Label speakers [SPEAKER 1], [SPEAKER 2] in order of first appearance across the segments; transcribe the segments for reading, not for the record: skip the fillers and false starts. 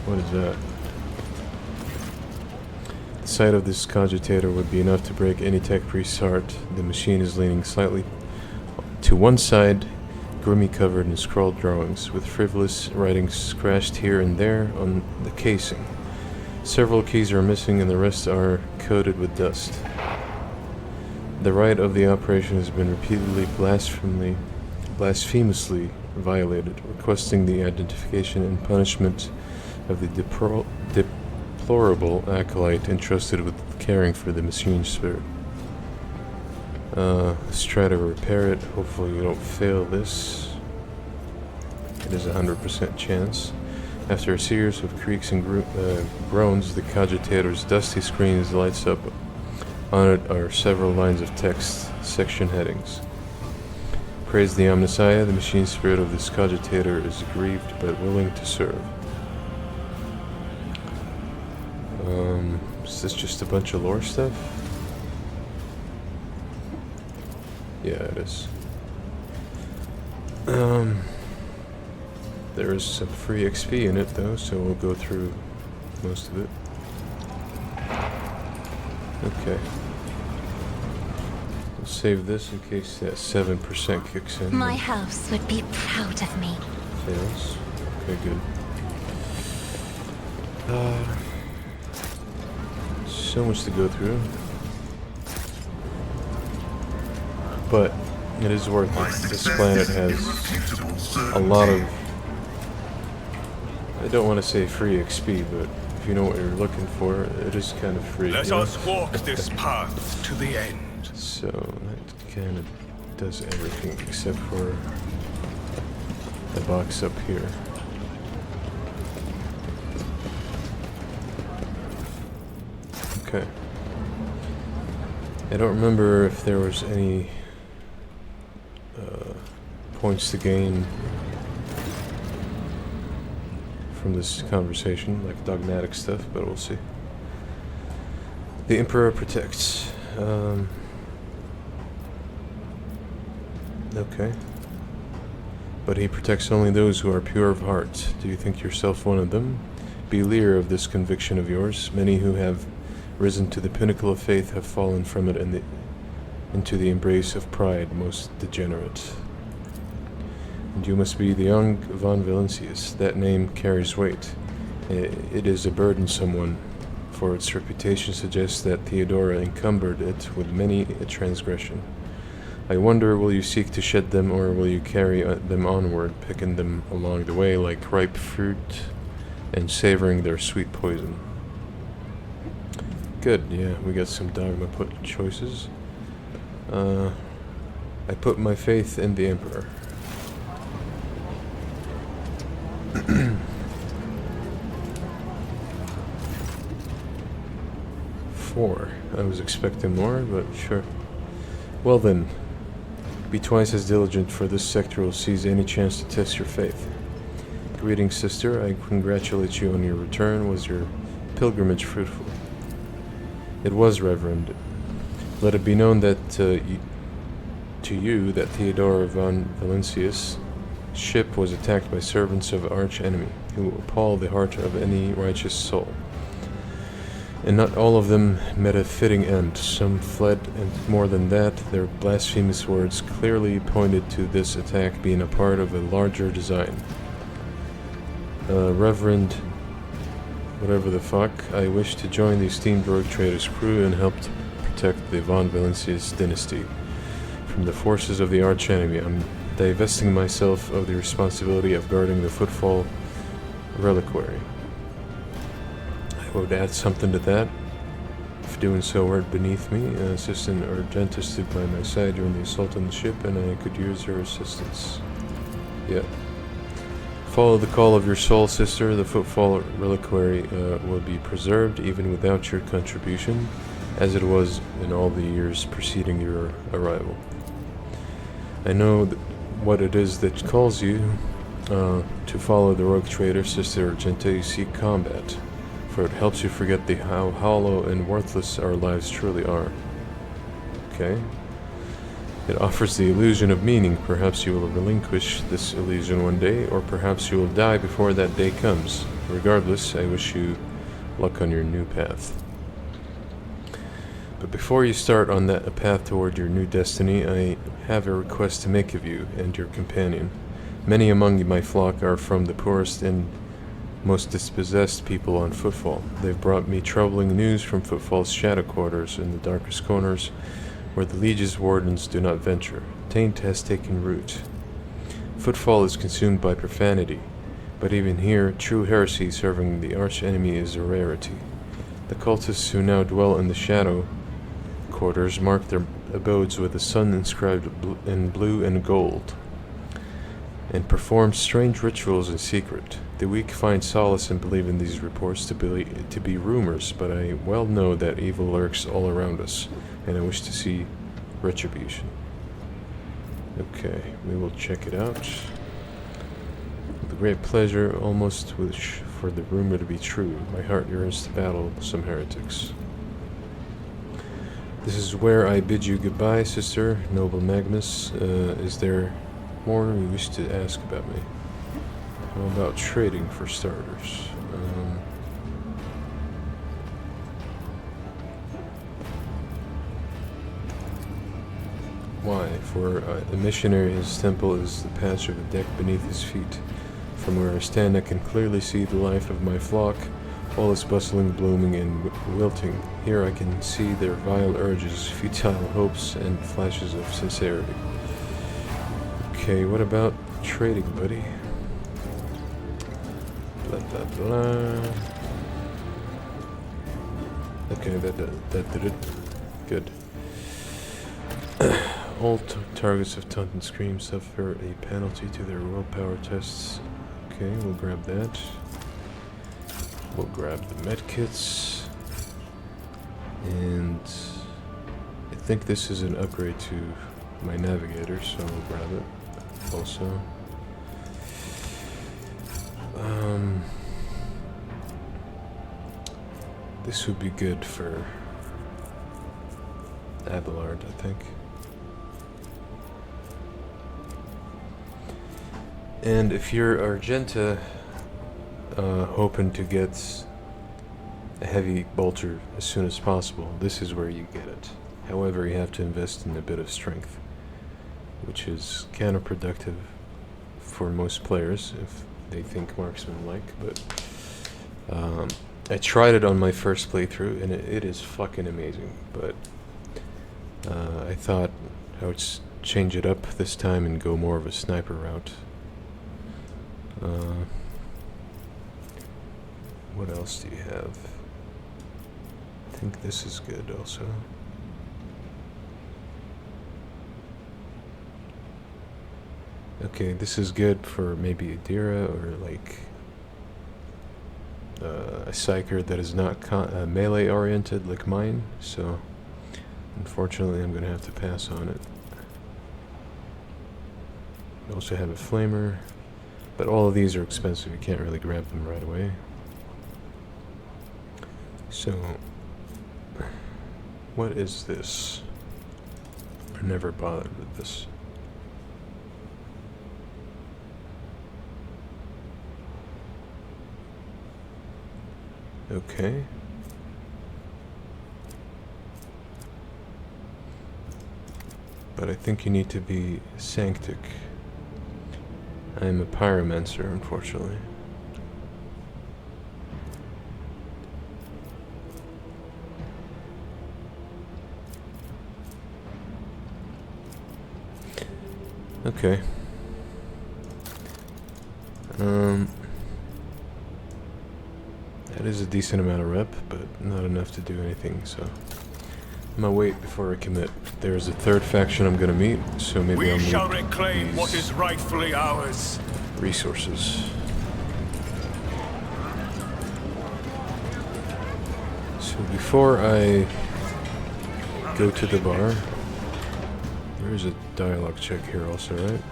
[SPEAKER 1] What is that? The sight of this cogitator would be enough to break any tech priest's heart. The machine is leaning slightly to one side, grimy covered in scrawled drawings, with frivolous writings scratched here and there on the casing. Several keys are missing and the rest are coated with dust. The right of the operation has been repeatedly blasphemously violated, requesting the identification and punishment of the deplorable acolyte entrusted with caring for the machine spirit. Let's try to repair it. Hopefully we don't fail this. It is a 100% chance. After a series of creaks and groans, the cogitator's dusty screen lights up. On it are several lines of text, section headings. Praise the Omnissiah, the machine spirit of this cogitator is aggrieved but willing to serve. Is this just a bunch of lore stuff? Yeah, it is. There is some free XP in it though, so we'll go through most of it. Okay. We'll save this in case that 7% kicks in.
[SPEAKER 2] My house would be proud of me.
[SPEAKER 1] Fails. Okay, good. So much to go through. But it is worth it. This planet has a lot of... I don't want to say free XP, but if you know what you're looking for, it is kind of free.
[SPEAKER 3] Let us walk this path to the end.
[SPEAKER 1] So that kind of does everything except for the box up here. Okay. I don't remember if there was any points to gain from this conversation, like dogmatic stuff, but we'll see. The Emperor protects. Okay. But he protects only those who are pure of heart. Do you think yourself one of them? Be leer of this conviction of yours. Many who have risen to the pinnacle of faith have fallen from it into the embrace of pride, most degenerate. And you must be the young von Valancius. That name carries weight. It is a burdensome one, for its reputation suggests that Theodora encumbered it with many a transgression. I wonder, will you seek to shed them, or will you carry them onward, picking them along the way like ripe fruit, and savoring their sweet poison? Good, yeah, we got some dogma choices. I put my faith in the Emperor. 4. I was expecting more, but sure. Well then, be twice as diligent, for this sector will seize any chance to test your faith. Greetings, sister. I congratulate you on your return. Was your pilgrimage fruitful? It was, Reverend. Let it be known that to you that Theodora von Valancius' ship was attacked by servants of arch enemy, who appall the heart of any righteous soul. And not all of them met a fitting end. Some fled, and more than that, their blasphemous words clearly pointed to this attack being a part of a larger design. Reverend, whatever the fuck, I wish to join the esteemed rogue trader's crew and help to protect the von Valancius dynasty from the forces of the arch enemy. I'm divesting myself of the responsibility of guarding the footfall reliquary. I would add something to that. If doing so were beneath me, Assistant Argenta stood by my side during the assault on the ship, and I could use her assistance. Yeah. Follow the call of your soul, sister. The footfall reliquary will be preserved even without your contribution, as it was in all the years preceding your arrival. I know what it is that calls you to follow the rogue trader, Sister Argenta. You seek combat, for it helps you forget how hollow and worthless our lives truly are. Okay. It offers the illusion of meaning. Perhaps you will relinquish this illusion one day, or perhaps you will die before that day comes. Regardless, I wish you luck on your new path. But before you start on that path toward your new destiny, I have a request to make of you and your companion. Many among my flock are from the poorest and most dispossessed people on Footfall. They've brought me troubling news from Footfall's shadow quarters in the darkest corners, where the Liege's wardens do not venture. Taint has taken root. Footfall is consumed by profanity, but even here, true heresy serving the arch-enemy is a rarity. The cultists who now dwell in the shadow quarters mark their abodes with a sun inscribed in blue and gold, and perform strange rituals in secret. The weak find solace and believe in these reports to be rumors, but I well know that evil lurks all around us, and I wish to see retribution. Okay, we will check it out. With great pleasure, almost wish for the rumor to be true. My heart yearns to battle some heretics. This is where I bid you goodbye, sister, noble Magnus. Is there more you wish to ask about me? How about trading for starters? Why? For a missionary, his temple is the patch of a deck beneath his feet. From where I stand, I can clearly see the life of my flock. All is bustling, blooming, and wilting. Here I can see their vile urges, futile hopes, and flashes of sincerity. Okay, what about trading, buddy? Blah, blah, blah. Okay, that did it. Good. All targets of Taunt and Scream suffer a penalty to their willpower tests. Okay, we'll grab that. We'll grab the medkits. And I think this is an upgrade to my navigator, so we'll grab it also. This would be good for Abelard, I think. And if you're Argenta, hoping to get a heavy bolter as soon as possible, this is where you get it. However, you have to invest in a bit of strength, which is counterproductive for most players if they think marksman like, but I tried it on my first playthrough and it is fucking amazing, but I thought I would change it up this time and go more of a sniper route. What else do you have? I think this is good also. Okay, this is good for maybe a Dira or like a Psyker that is not melee oriented like mine, so unfortunately I'm gonna have to pass on it. I also have a Flamer, but all of these are expensive, you can't really grab them right away. So, what is this? I never bothered with this. Okay. But I think you need to be Sanctic. I'm a Pyromancer, unfortunately. Okay. That is a decent amount of rep, but not enough to do anything, so I'm gonna wait before I commit. There's a third faction I'm gonna meet, so maybe I'll
[SPEAKER 3] We
[SPEAKER 1] meet
[SPEAKER 3] shall reclaim what is rightfully ours.
[SPEAKER 1] resources. So before I go to the bar, there is a dialogue check here also, right?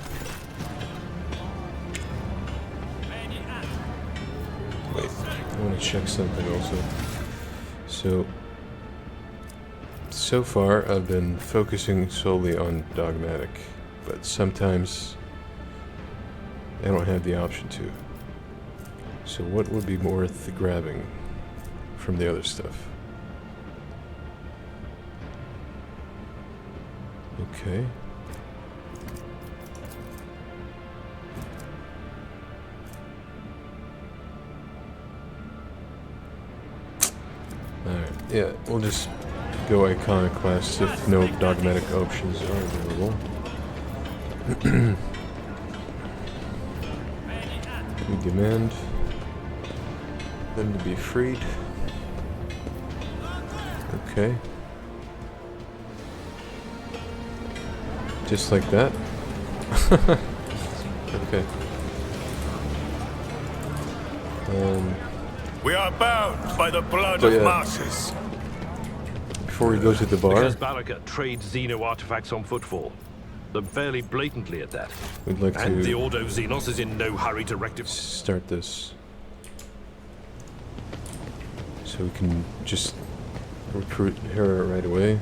[SPEAKER 1] Wait, I want to check something also. So So far, I've been focusing solely on Dogmatic, but sometimes I don't have the option to. So what would be worth grabbing from the other stuff? Okay. Alright, yeah, we'll just go iconoclast if no dogmatic options are available. We demand them to be freed. Okay. Just like that. Okay.
[SPEAKER 3] We are bound by the blood
[SPEAKER 1] But
[SPEAKER 3] of
[SPEAKER 1] yeah.
[SPEAKER 3] masses.
[SPEAKER 1] Before we go to the bar,
[SPEAKER 4] Because Baraka trades Xeno artifacts on footfall. Them fairly blatantly at that.
[SPEAKER 1] we'd like
[SPEAKER 4] And the
[SPEAKER 1] to
[SPEAKER 4] Ordo Xenos is in no hurry to rectify.
[SPEAKER 1] start this. So we can just recruit her right away.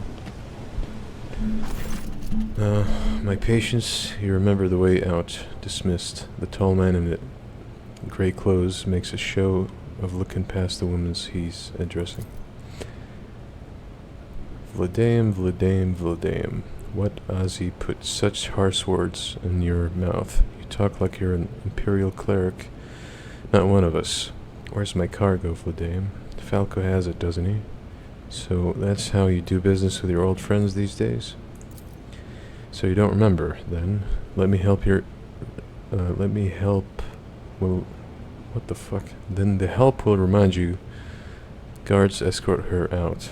[SPEAKER 1] My patience, you remember the way out. Dismissed. The tall man in the gray clothes makes a show of looking past the woman he's addressing. Vladaim, Vladaim, Vladaim. What Ozzy put such harsh words in your mouth? You talk like you're an imperial cleric, not one of us. Where's my cargo, Vladaim? Falco has it, doesn't he? So that's how you do business with your old friends these days? So you don't remember, then? Let me help. Well, what the fuck? Then the help will remind you. Guards escort her out.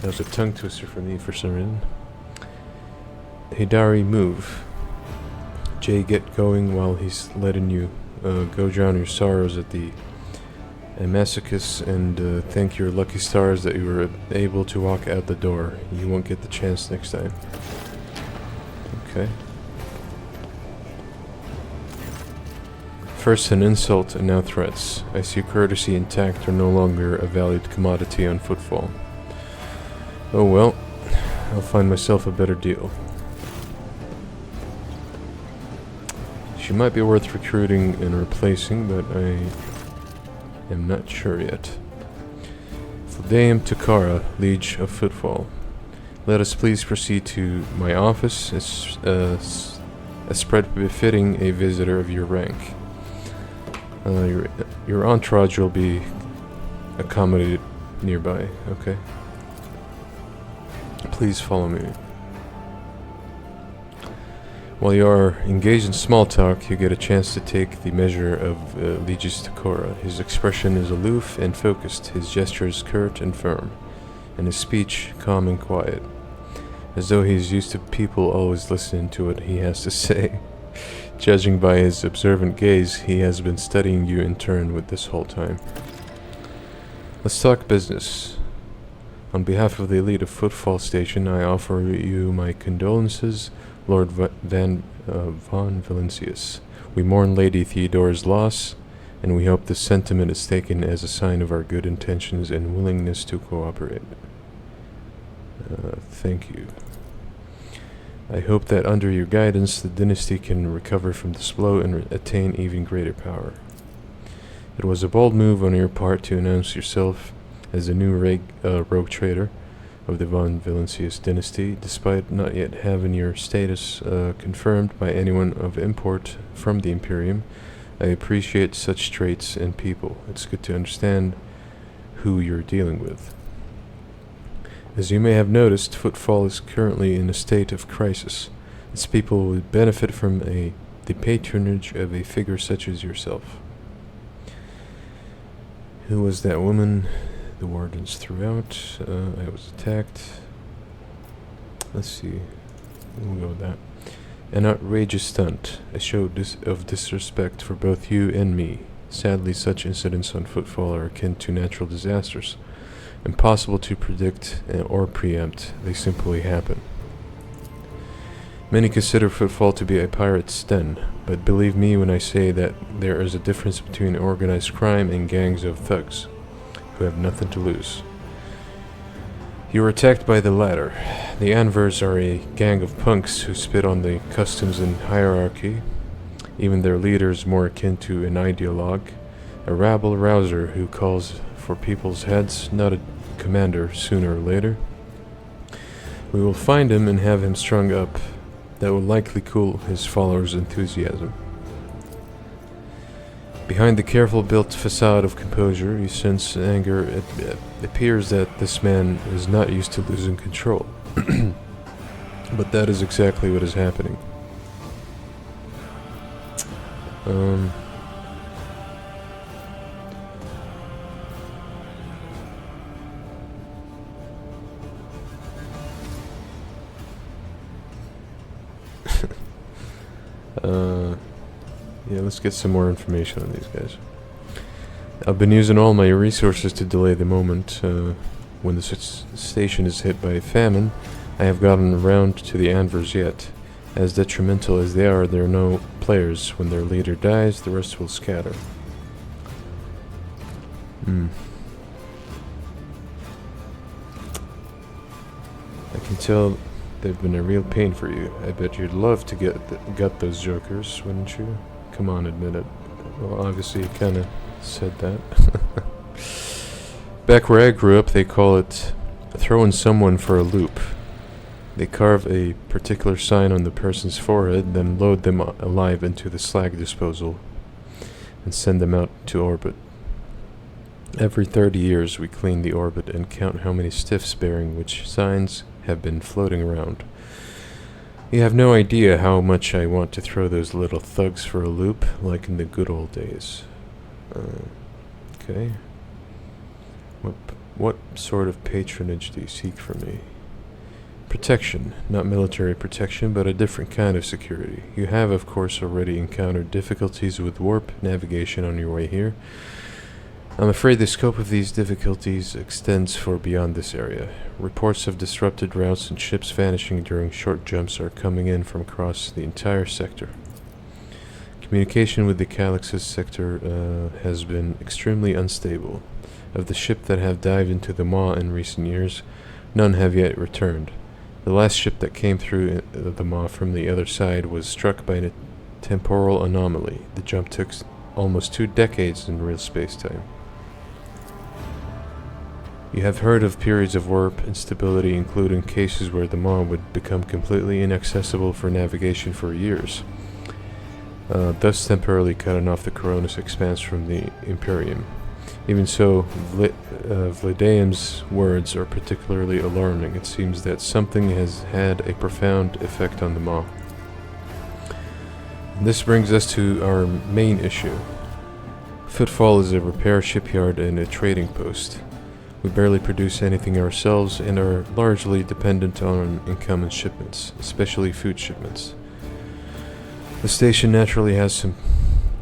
[SPEAKER 1] That was a tongue twister for me for some reason. Hidari, move. Jay, get going while he's letting you go drown your sorrows at the masochist, and thank your lucky stars that you were able to walk out the door. You won't get the chance next time. Okay. First an insult and now threats. I see courtesy intact are no longer a valued commodity on footfall. Oh well, I'll find myself a better deal. She might be worth recruiting and replacing, but I am not sure yet. Vladaim Takara, Liege of Footfall. Let us please proceed to my office. It's a spread befitting a visitor of your rank. Your entourage will be accommodated nearby, okay? Please follow me. While you are engaged in small talk, you get a chance to take the measure of Legis Takora. His expression is aloof and focused, his gestures curt and firm, and his speech calm and quiet, as though he is used to people always listening to what he has to say. Judging by his observant gaze, he has been studying you in turn with this whole time. Let's talk business. On behalf of the elite of Footfall Station, I offer you my condolences, Lord Von Valancius. We mourn Lady Theodora's loss, and we hope this sentiment is taken as a sign of our good intentions and willingness to cooperate. Thank you. I hope that under your guidance, the dynasty can recover from this blow and attain even greater power. It was a bold move on your part to announce yourself as the new rogue trader of the Von Valancius dynasty, despite not yet having your status confirmed by anyone of import from the Imperium. I appreciate such traits in people. It's good to understand who you're dealing with. As you may have noticed, Footfall is currently in a state of crisis. Its people would benefit from the patronage of a figure such as yourself. Who was that woman? The wardens threw out. I was attacked. Let's see. We'll go with that. An outrageous stunt. A show of disrespect for both you and me. Sadly, such incidents on Footfall are akin to natural disasters. Impossible to predict or preempt. They simply happen. Many consider Footfall to be a pirate's den, but believe me when I say that there is a difference between organized crime and gangs of thugs who have nothing to lose. You were attacked by the latter. The Anvers are a gang of punks who spit on the customs and hierarchy. Even their leader is more akin to an ideologue, a rabble-rouser who calls for people's heads, not a commander sooner or later. We will find him and have him strung up. That will likely cool his followers' enthusiasm. Behind the careful built facade of composure, you sense anger. It appears that this man is not used to losing control. But that is exactly what is happening. Yeah, let's get some more information on these guys. I've been using all my resources to delay the moment. When the station is hit by famine, I have gotten around to the Anvers yet. As detrimental as they are no players. When their leader dies, the rest will scatter. I can tell they've been a real pain for you. I bet you'd love to gut those jokers, wouldn't you? Come on, admit it. Well, obviously you kinda said that. Back where I grew up, they call it throwing someone for a loop. They carve a particular sign on the person's forehead, then load them alive into the slag disposal and send them out to orbit. Every 30 years we clean the orbit and count how many stiffs bearing which signs have been floating around. You have no idea how much I want to throw those little thugs for a loop, like in the good old days. Okay. What sort of patronage do you seek from me? Protection. Not military protection, but a different kind of security. You have, of course, already encountered difficulties with warp navigation on your way here. I'm afraid the scope of these difficulties extends far beyond this area. Reports of disrupted routes and ships vanishing during short jumps are coming in from across the entire sector. Communication with the Calyx's sector has been extremely unstable. Of the ship that have dived into the Maw in recent years, none have yet returned. The last ship that came through the Maw from the other side was struck by a temporal anomaly. The jump took almost 2 decades in real space-time. You have heard of periods of warp instability, including cases where the Maw would become completely inaccessible for navigation for years, thus temporarily cutting off the Coronis expanse from the Imperium. Even so, Vladaeum's words are particularly alarming. It seems that something has had a profound effect on the Maw. This brings us to our main issue. Footfall is a repair shipyard and a trading post. We barely produce anything ourselves and are largely dependent on incoming shipments, especially food shipments. The station naturally has some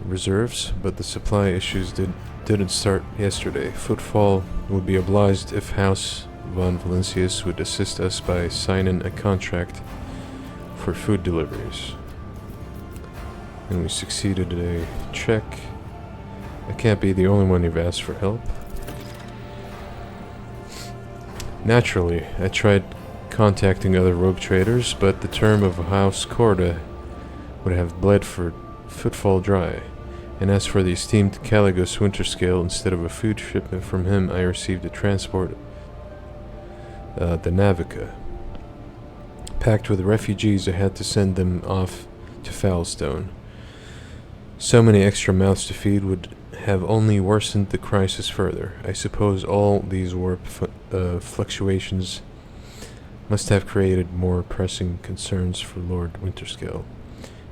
[SPEAKER 1] reserves, but the supply issues didn't start yesterday. Footfall would be obliged if House von Valencius would assist us by signing a contract for food deliveries. And we succeeded a check. I can't be the only one who've asked for help. Naturally, I tried contacting other rogue traders, but the term of House Corda would have bled for Footfall dry. And as for the esteemed Caligos Winterscale, instead of a food shipment from him, I received a transport, the Navica. Packed with refugees, I had to send them off to Foulstone. So many extra mouths to feed would have only worsened the crisis further. I suppose all these warp fluctuations must have created more pressing concerns for Lord Winterscale.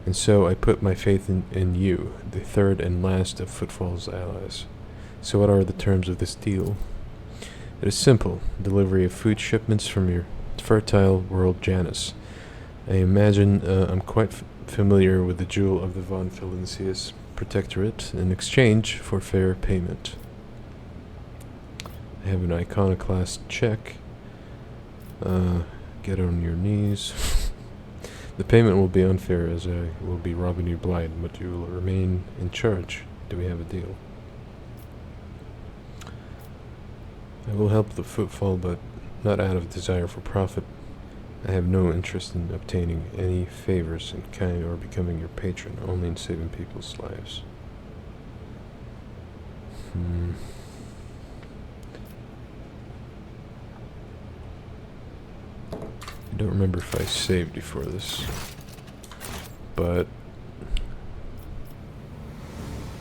[SPEAKER 1] And so I put my faith in you, the third and last of Footfall's allies. So what are the terms of this deal? It is simple. Delivery of food shipments from your fertile world Janus. I imagine I'm quite familiar with the jewel of the von Valencius Protectorate in exchange for fair payment. I have an iconoclast check. Get on your knees. The payment will be unfair as I will be robbing you blind, but you will remain in charge. Do we have a deal? I will help the Footfall, but not out of desire for profit. I have no interest in obtaining any favors in kind or becoming your patron, only in saving people's lives. I don't remember if I saved before this, but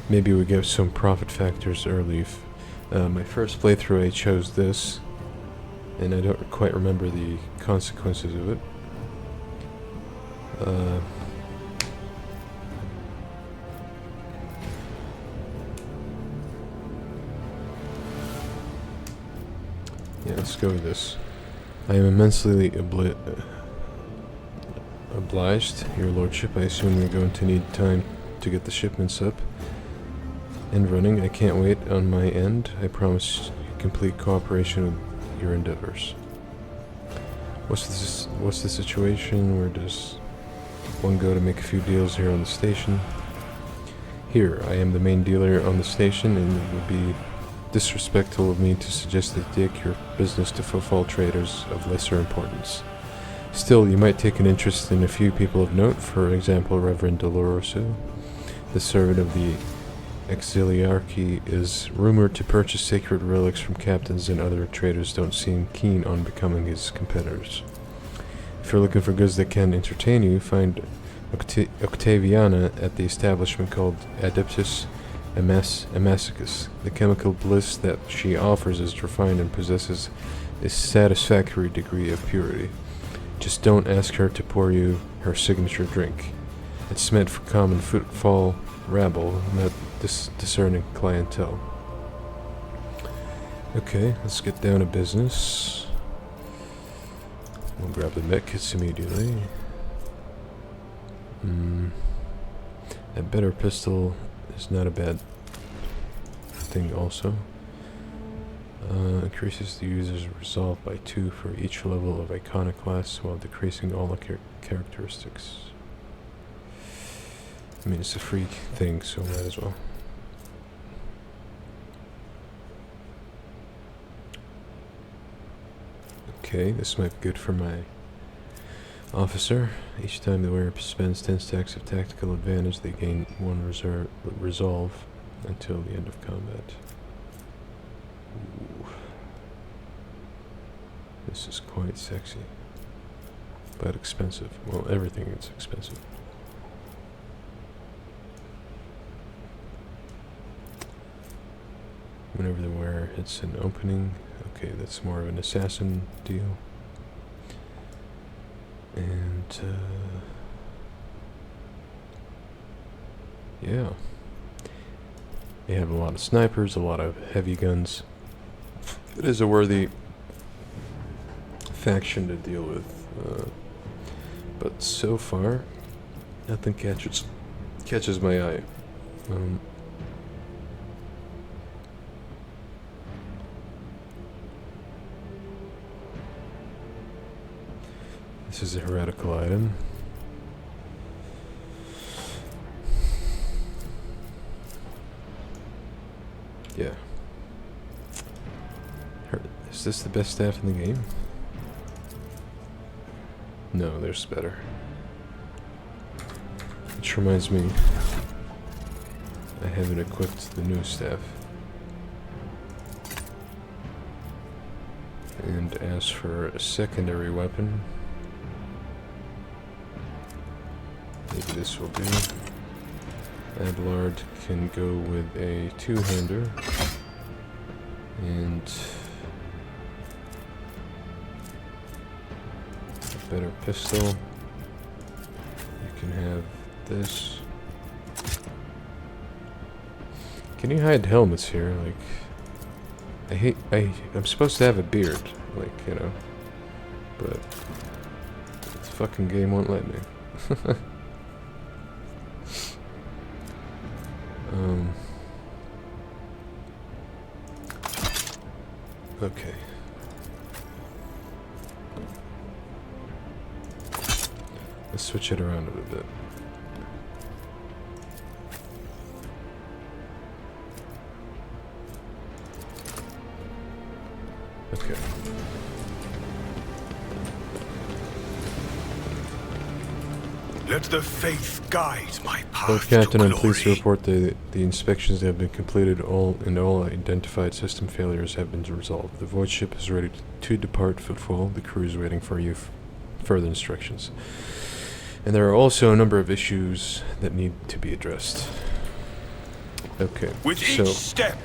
[SPEAKER 1] maybe we get some profit factors early. If, my first playthrough I chose this, and I don't quite remember the consequences of it. Yeah, let's go with this. I am immensely obliged, your lordship. I assume you're going to need time to get the shipments up and running. I can't wait on my end. I promise complete cooperation with your endeavors. What's the situation? Where does one go to make a few deals here on the station? Here, I am the main dealer on the station, and it would be disrespectful of me to suggest that you take your business to footfall traders of lesser importance. Still, you might take an interest in a few people of note, for example, Reverend Doloroso, the servant of the Exiliarchy, is rumored to purchase sacred relics from captains, and other traders don't seem keen on becoming his competitors. If you're looking for goods that can entertain you, find Octaviana at the establishment called Adeptus Amacicus. The chemical bliss that she offers is refined and possesses a satisfactory degree of purity. Just don't ask her to pour you her signature drink. It's meant for common footfall rabble, not discerning clientele. Okay, let's get down to business. We'll grab the medkits immediately. A better pistol is not a bad thing also. Increases the user's resolve by 2 for each level of iconoclast while decreasing all the characteristics. I mean, it's a free thing, so might as well. Okay, this might be good for my officer. Each time the wearer spends 10 stacks of tactical advantage, they gain 1 resolve until the end of combat. Ooh. This is quite sexy, but expensive. Well, everything is expensive. Whenever the wearer hits an opening, okay, that's more of an assassin deal. And, yeah. They have a lot of snipers, a lot of heavy guns. It is a worthy faction to deal with. But so far, nothing catches my eye. This is a heretical item. Yeah. Is this the best staff in the game? No, there's better. Which reminds me, I haven't equipped the new staff. And as for a secondary weapon, maybe this will do. Abelard can go with a 2-hander, and a better pistol. You can have this. Can you hide helmets here? Like, I'm supposed to have a beard, like, you know, but this fucking game won't let me. Okay. Let's switch it around a little bit. Okay.
[SPEAKER 3] Let the faith guide my path
[SPEAKER 1] Lord Captain,
[SPEAKER 3] to
[SPEAKER 1] I'm
[SPEAKER 3] glory.
[SPEAKER 1] pleased to report that the inspections have been completed and all identified system failures have been resolved. The void ship is ready to depart Footfall. The crew is waiting for you further instructions. And there are also a number of issues that need to be addressed. Okay,
[SPEAKER 3] With
[SPEAKER 1] so
[SPEAKER 3] each step,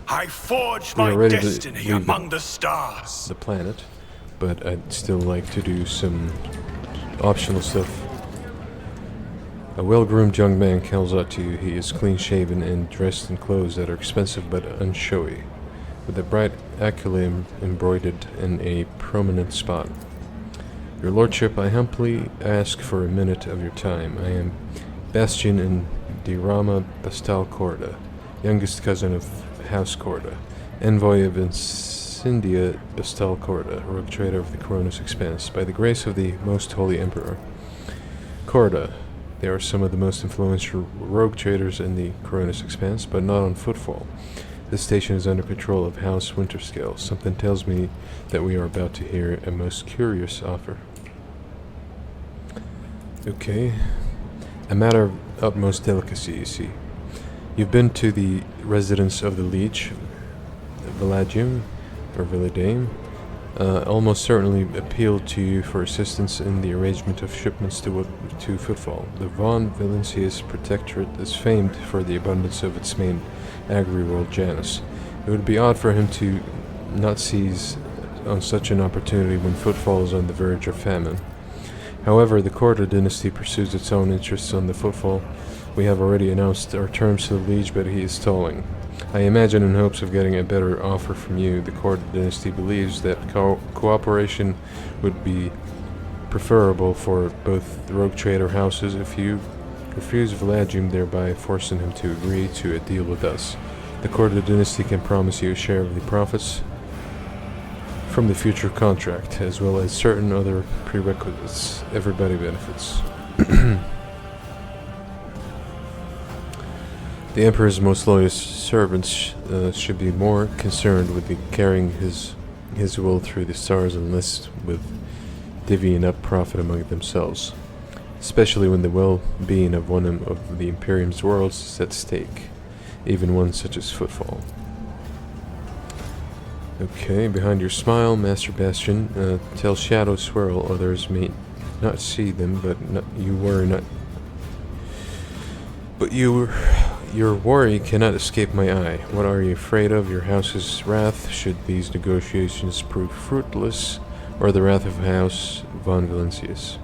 [SPEAKER 3] I forge
[SPEAKER 1] we are
[SPEAKER 3] my
[SPEAKER 1] ready to
[SPEAKER 3] destiny
[SPEAKER 1] leave
[SPEAKER 3] among the stars.
[SPEAKER 1] the planet, but I'd still like to do some optional stuff. A well-groomed young man calls out to you. He is clean-shaven and dressed in clothes that are expensive but unshowy, with a bright accolade embroidered in a prominent spot. Your lordship, I humbly ask for a minute of your time. I am Bastion in Dirama Bastal Corda, youngest cousin of House Corda, envoy of Incendia Bastal Corda, rogue trader of the Coronis Expanse, by the grace of the Most Holy Emperor. Corda. They are some of the most influential rogue traders in the Coronis Expanse, but not on Footfall. This station is under control of House Winterscale. Something tells me that we are about to hear a most curious offer. Okay. A matter of utmost delicacy, you see. You've been to the residence of the Leech, Villadium, or Villadame. Almost certainly appealed to you for assistance in the arrangement of shipments to Footfall. The Von Valencia's protectorate is famed for the abundance of its main agri-world, Janus. It would be odd for him to not seize on such an opportunity when Footfall is on the verge of famine. However, the Corda dynasty pursues its own interests on the Footfall. We have already announced our terms to the Liege, but he is stalling. I imagine in hopes of getting a better offer from you, the Corda dynasty believes that cooperation would be preferable for both the rogue trader houses if you refuse Villadium, thereby forcing him to agree to a deal with us. The Corda dynasty can promise you a share of the profits from the future contract, as well as certain other prerequisites. Everybody benefits. The Emperor's most loyal servants should be more concerned with carrying his will through the stars and less with divvying up profit among themselves, especially when the well-being of one of the Imperium's worlds is at stake, even one such as Footfall. Okay, behind your smile, Master Bastion, tell Shadow Swirl others may not see them, but your worry cannot escape my eye. What are you afraid of? Your house's wrath, should these negotiations prove fruitless, or the wrath of House Von Valencius?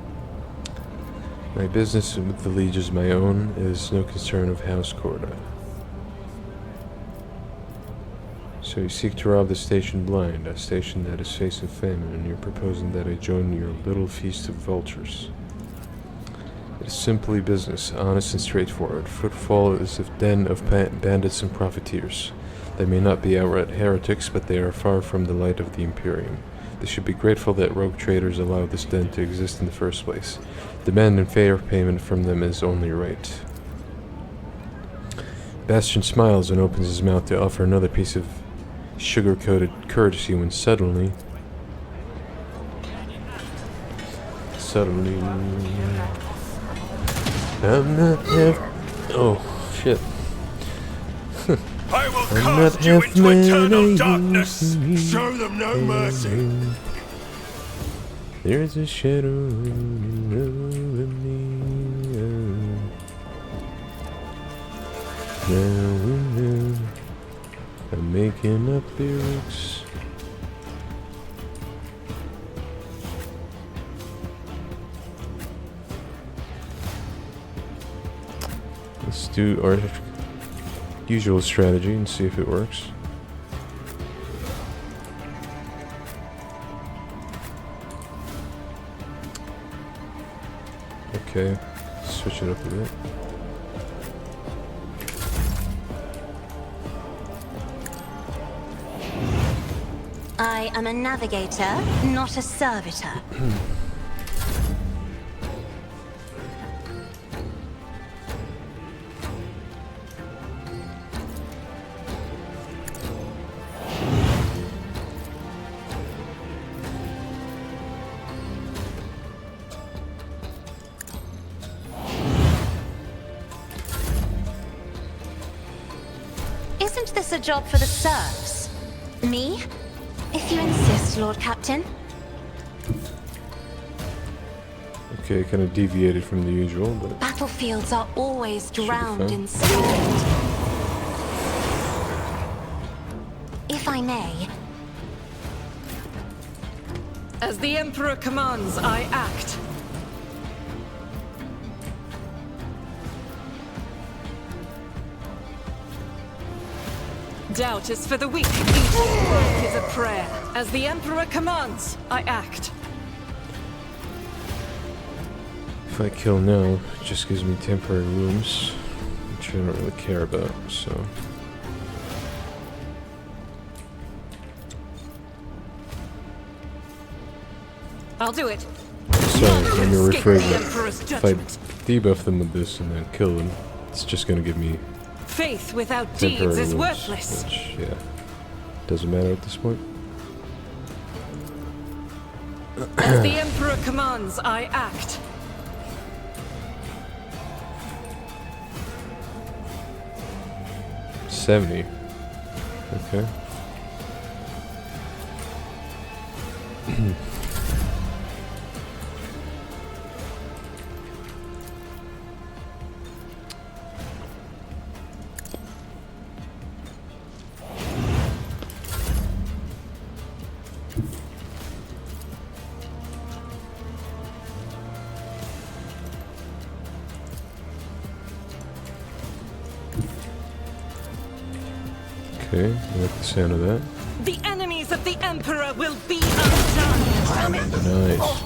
[SPEAKER 1] My business with the Liege is my own. It is no concern of House Corda. So you seek to rob the station blind, a station that is facing famine, and you're proposing that I join your little feast of vultures. It is simply business, honest and straightforward. Footfall is a den of bandits and profiteers. They may not be outright heretics, but they are far from the light of the Imperium. They should be grateful that rogue traders allowed this den to exist in the first place. Demanding fair payment from them is only right. Bastion smiles and opens his mouth to offer another piece of sugar-coated courtesy when suddenly... I'm not half... Oh, shit.
[SPEAKER 3] I will
[SPEAKER 1] I'm not
[SPEAKER 3] cast you
[SPEAKER 1] half
[SPEAKER 3] into
[SPEAKER 1] man,
[SPEAKER 3] eternal
[SPEAKER 1] I
[SPEAKER 3] darkness.
[SPEAKER 1] used to be.
[SPEAKER 3] Show them no mercy.
[SPEAKER 1] There's a shadow over me. Now and then, I'm making up lyrics. Let's do our usual strategy and see if it works. Okay, switch it up a bit.
[SPEAKER 2] I am a navigator, not a servitor. Isn't this a job for the serfs? Me? If you insist, Lord Captain.
[SPEAKER 1] Okay, kind of deviated from the usual, but
[SPEAKER 2] Battlefields are always drowned
[SPEAKER 1] fun.
[SPEAKER 2] in sand. If I may,
[SPEAKER 5] As the Emperor commands, I act. Doubt is for the weak. Each breath is a prayer. As the Emperor commands, I act.
[SPEAKER 1] if I kill now, it just gives me temporary wounds, which I don't really care about, so...
[SPEAKER 5] I'll do it.
[SPEAKER 1] Sorry, let me
[SPEAKER 5] Escape
[SPEAKER 1] rephrase
[SPEAKER 5] the
[SPEAKER 1] that.
[SPEAKER 5] Emperor's
[SPEAKER 1] If I
[SPEAKER 5] judgment.
[SPEAKER 1] debuff them with this and then kill them, it's just gonna give me
[SPEAKER 5] Faith without deeds
[SPEAKER 1] temporary
[SPEAKER 5] is
[SPEAKER 1] wounds,
[SPEAKER 5] worthless.
[SPEAKER 1] which, yeah, doesn't matter at this point.
[SPEAKER 5] As the Emperor commands, I act.
[SPEAKER 1] $70. Okay. Okay, I like the sound of that.
[SPEAKER 5] The enemies of the Emperor will be undone.
[SPEAKER 1] Nice.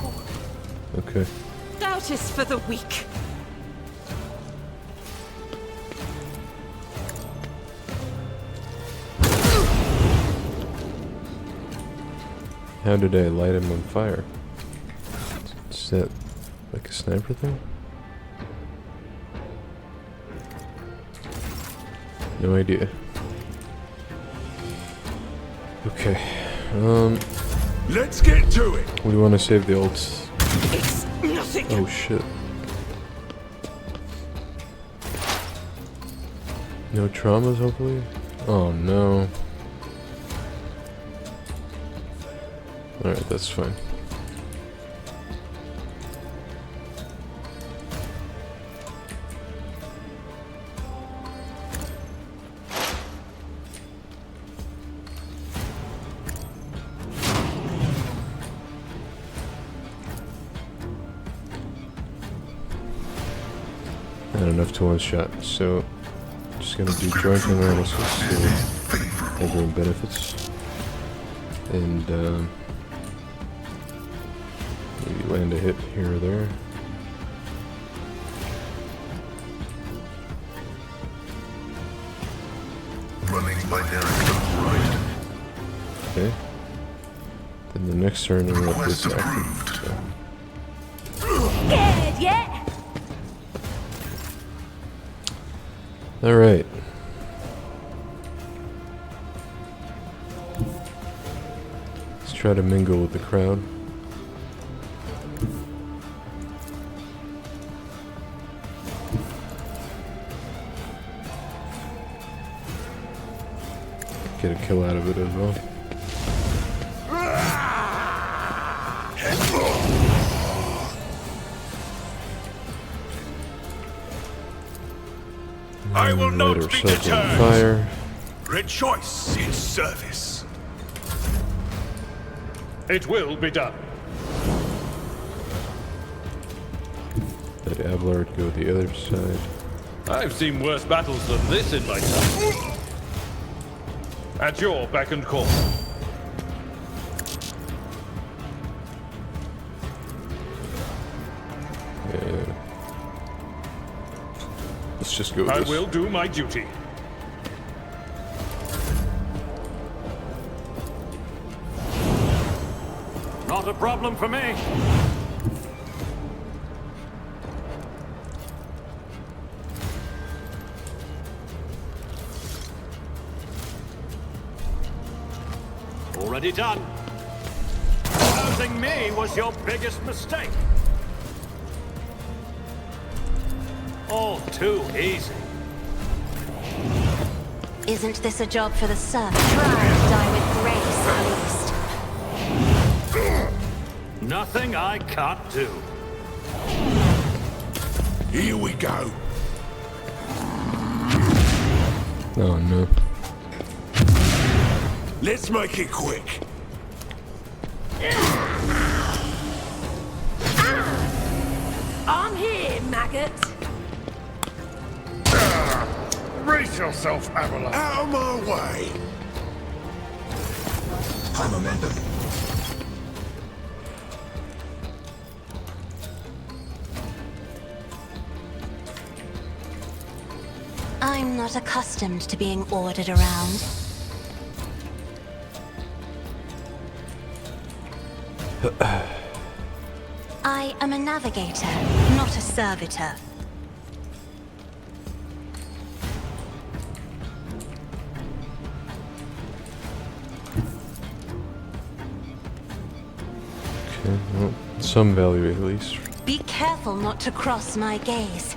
[SPEAKER 1] Okay.
[SPEAKER 5] Doubt is for the weak.
[SPEAKER 1] How did I light him on fire? Is that like a sniper thing? No idea. Okay.
[SPEAKER 3] Let's get to it.
[SPEAKER 1] We want to save the ults.
[SPEAKER 5] It's nothing.
[SPEAKER 1] Oh shit. No traumas, hopefully? Oh no. Alright, that's fine. Not enough to one shot, so just gonna do joint analysis so everyone benefits. And maybe land a hit here or there.
[SPEAKER 3] Running by right.
[SPEAKER 1] Okay. Then the next turn we want this active. So.
[SPEAKER 2] scared yet?
[SPEAKER 1] Alright. Let's try to mingle with the crowd. Get a kill out of it as well.
[SPEAKER 3] I will
[SPEAKER 1] Light
[SPEAKER 3] not be
[SPEAKER 1] ourselves on
[SPEAKER 3] deterred.
[SPEAKER 1] fire.
[SPEAKER 3] Rejoice in service.
[SPEAKER 4] It will be done.
[SPEAKER 1] Let Abelard go the other side.
[SPEAKER 4] I've seen worse battles than this in my time. At your beck and call.
[SPEAKER 1] Yeah. Let's just go with
[SPEAKER 4] I
[SPEAKER 1] this.
[SPEAKER 4] will do my duty.
[SPEAKER 6] Not a problem for me. Already done. Losing me was your biggest mistake. All too easy.
[SPEAKER 2] Isn't this a job for the serf? Try to die with grace, at least.
[SPEAKER 6] Nothing I can't do.
[SPEAKER 3] Here we go.
[SPEAKER 1] Oh no.
[SPEAKER 3] Let's make it quick.
[SPEAKER 7] I'm here, maggot.
[SPEAKER 3] Brace yourself, Avalon. Out of my way. High momentum.
[SPEAKER 2] I'm not accustomed to being ordered around. I am a navigator, not a servitor.
[SPEAKER 1] Okay, well, some value at least.
[SPEAKER 2] Be careful not to cross my gaze.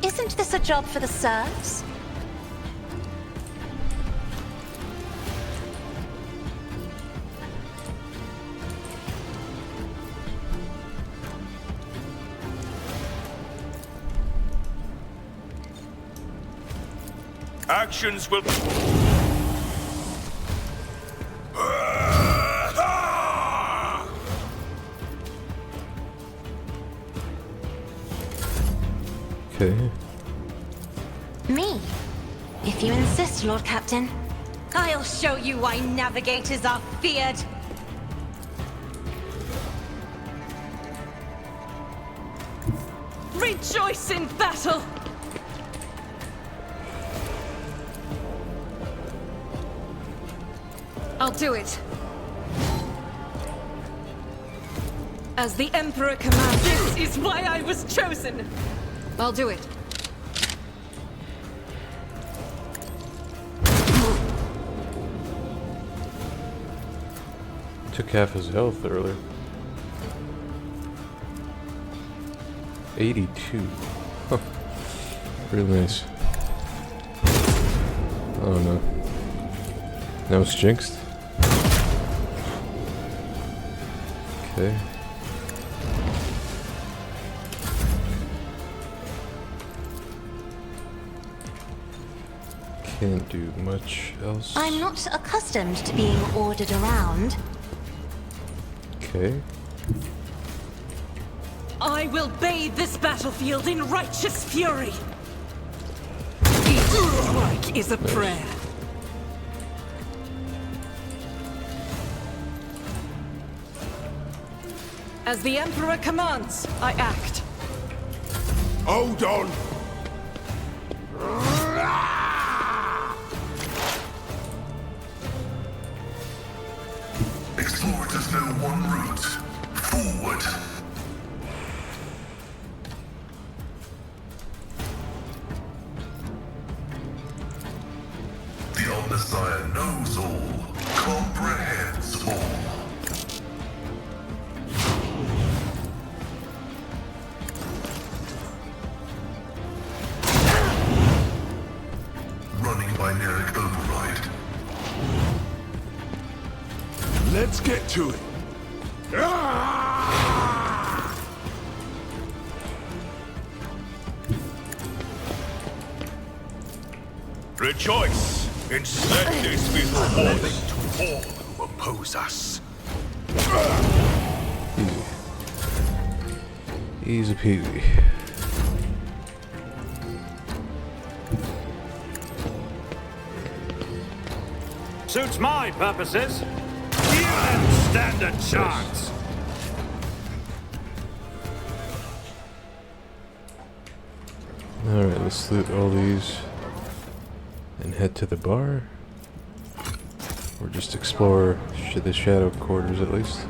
[SPEAKER 2] Isn't this a job for the serfs?
[SPEAKER 3] Actions will...
[SPEAKER 1] Okay.
[SPEAKER 2] Me? If you insist, Lord Captain.
[SPEAKER 7] I'll show you why navigators are feared.
[SPEAKER 5] Rejoice in battle! I'll do it. As the Emperor commands, this is why I was chosen! I'll do it.
[SPEAKER 1] Took half his health earlier. 82. Huh. Really nice. Oh no. Now it's jinxed. Okay. Can't do much else.
[SPEAKER 2] I'm not accustomed to being ordered around.
[SPEAKER 1] Okay.
[SPEAKER 5] I will bathe this battlefield in righteous fury. Each strike is a prayer. As the Emperor commands, I act.
[SPEAKER 3] Hold on. Explorers know one route. Forward. The old Messiah knows all, comprehends all. Running binaric override. Let's get to it. Rejoice! Let this be rewarding to all who oppose us.
[SPEAKER 1] Easy. Easy peasy.
[SPEAKER 6] Suits my purposes. Give them stand a chance.
[SPEAKER 1] Alright, let's loot all these and head to the bar. Or just explore the shadow quarters at least.